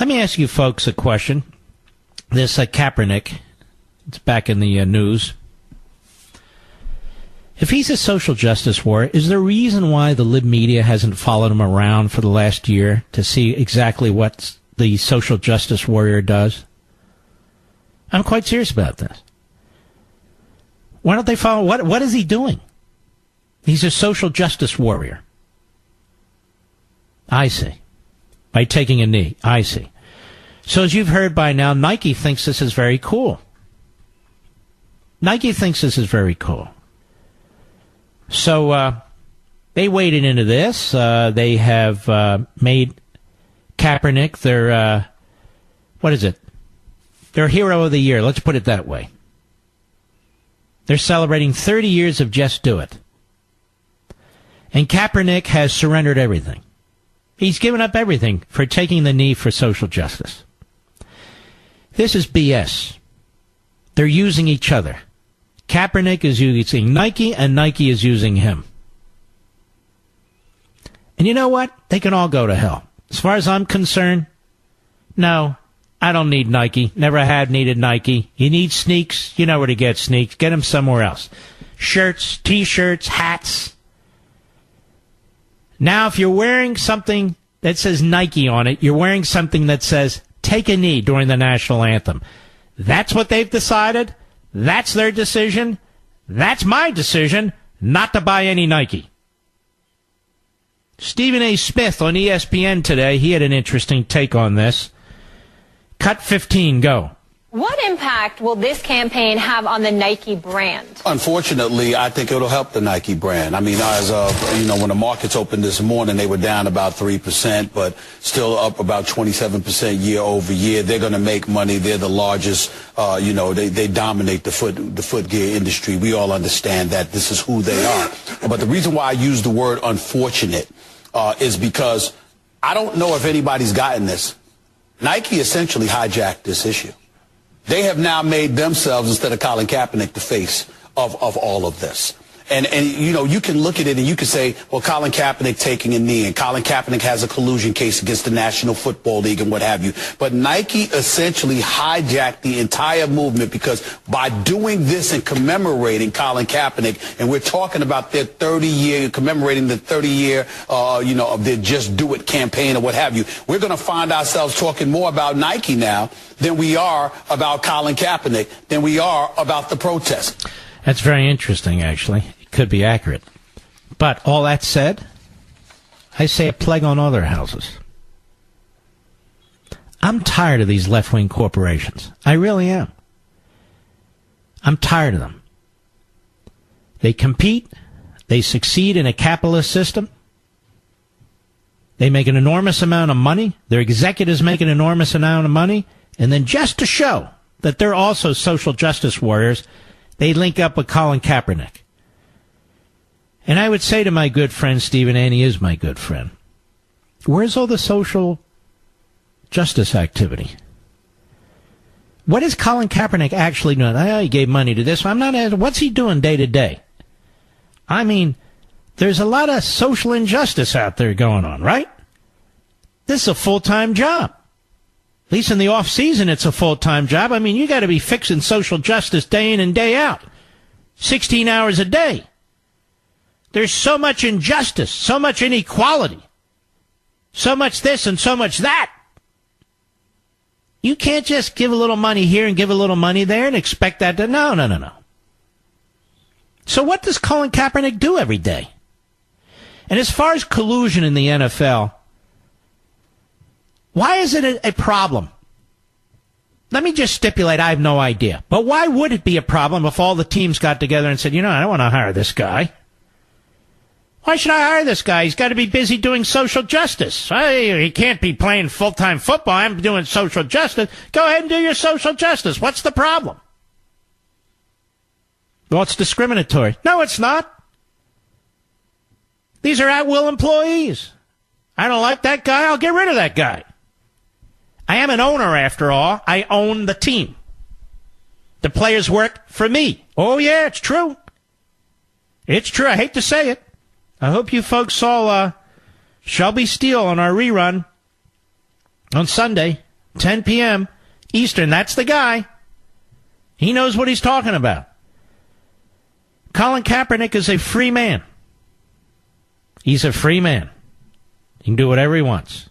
Let me ask you folks a question. This Kaepernick, it's back in the news. If he's a social justice warrior, is there a reason why the lib media hasn't followed him around for the last year to see exactly what the social justice warrior does? I'm quite serious about this. Why don't they follow? What is he doing? He's a social justice warrior. I see. By taking a knee. I see. So as you've heard by now, Nike thinks this is very cool. Nike thinks this is very cool. So they waded into this. They have made Kaepernick their, what is it? Their hero of the year. Let's put it that way. They're celebrating 30 years of Just Do It. And Kaepernick has surrendered everything. He's given up everything for taking the knee for social justice. This is BS. They're using each other. Kaepernick is using Nike, and Nike is using him. And you know what? They can all go to hell. As far as I'm concerned, no, I don't need Nike. Never have needed Nike. You need sneaks. You know where to get sneaks. Get them somewhere else. Shirts, T-shirts, hats. Now, if you're wearing something that says Nike on it, you're wearing something that says, take a knee during the national anthem. That's what they've decided. That's their decision. That's my decision not to buy any Nike. Stephen A. Smith on ESPN today, he had an interesting take on this. Cut 15, go. What impact will this campaign have on the Nike brand? Unfortunately, I think it'll help the Nike brand. I mean, as when the markets opened this morning, they were down about 3%, but still up about 27% year over year. They're going to make money. They're the largest. They dominate the foot gear industry. We all understand that. This is who they are. But the reason why I use the word unfortunate is because I don't know if anybody's gotten this. Nike essentially hijacked this issue. They have now made themselves, instead of Colin Kaepernick, the face of all of this. And you can look at it and you can say, well, Colin Kaepernick taking a knee, and Colin Kaepernick has a collusion case against the National Football League and what have you. But Nike essentially hijacked the entire movement, because by doing this and commemorating Colin Kaepernick, and we're talking about their 30-year, commemorating the 30-year, of their Just Do It campaign or what have you, we're going to find ourselves talking more about Nike now than we are about Colin Kaepernick, than we are about the protest. That's very interesting, actually. It could be accurate. But all that said, I say a plague on all their houses. I'm tired of these left-wing corporations. I really am. I'm tired of them. They compete. They succeed in a capitalist system. They make an enormous amount of money. Their executives make an enormous amount of money. And then just to show that they're also social justice warriors, they link up with Colin Kaepernick. And I would say to my good friend Stephen, and he is my good friend, where's all the social justice activity? What is Colin Kaepernick actually doing? He gave money to this. I'm not asking, what's he doing day to day? I mean, there's a lot of social injustice out there going on, right? This is a full-time job. At least in the off-season, it's a full-time job. I mean, you got to be fixing social justice day in and day out. 16 hours a day. There's so much injustice, so much inequality, so much this and so much that. You can't just give a little money here and give a little money there and expect that to... No. So what does Colin Kaepernick do every day? And as far as collusion in the NFL... why is it a problem? Let me just stipulate, I have no idea. But why would it be a problem if all the teams got together and said, I don't want to hire this guy. Why should I hire this guy? He's got to be busy doing social justice. He can't be playing full-time football. I'm doing social justice. Go ahead and do your social justice. What's the problem? Well, it's discriminatory. No, it's not. These are at-will employees. I don't like that guy. I'll get rid of that guy. I am an owner, after all. I own the team. The players work for me. Oh, yeah, it's true. It's true. I hate to say it. I hope you folks saw Shelby Steele on our rerun on Sunday. 10 p.m. Eastern. That's the guy. He knows what he's talking about. Colin Kaepernick is a free man. He's a free man. He can do whatever he wants.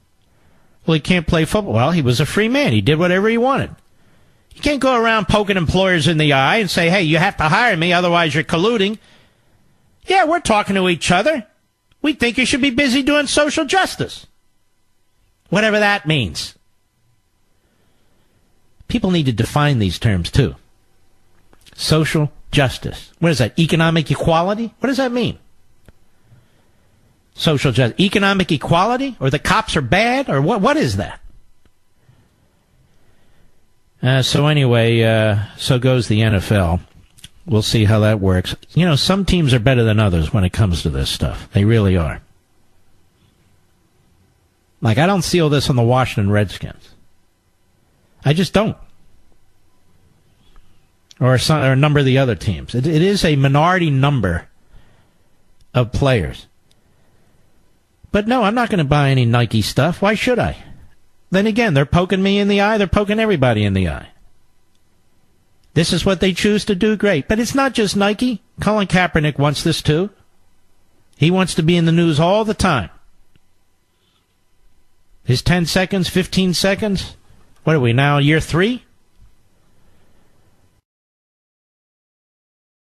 Well, he can't play football. Well, he was a free man. He did whatever he wanted. You can't go around poking employers in the eye and say, hey, you have to hire me, otherwise you're colluding. Yeah, we're talking to each other. We think you should be busy doing social justice. Whatever that means. People need to define these terms, too. Social justice. What is that? Economic equality? What does that mean? Social justice. Economic equality? Or the cops are bad? Or what is that? So anyway, so goes the NFL. We'll see how that works. You know, some teams are better than others when it comes to this stuff. They really are. Like, I don't see all this on the Washington Redskins. I just don't. Or a number of the other teams. It is a minority number of players. But no, I'm not going to buy any Nike stuff. Why should I? Then again, they're poking me in the eye. They're poking everybody in the eye. This is what they choose to do. Great. But it's not just Nike. Colin Kaepernick wants this too. He wants to be in the news all the time. His 10 seconds, 15 seconds. What are we now, year 3?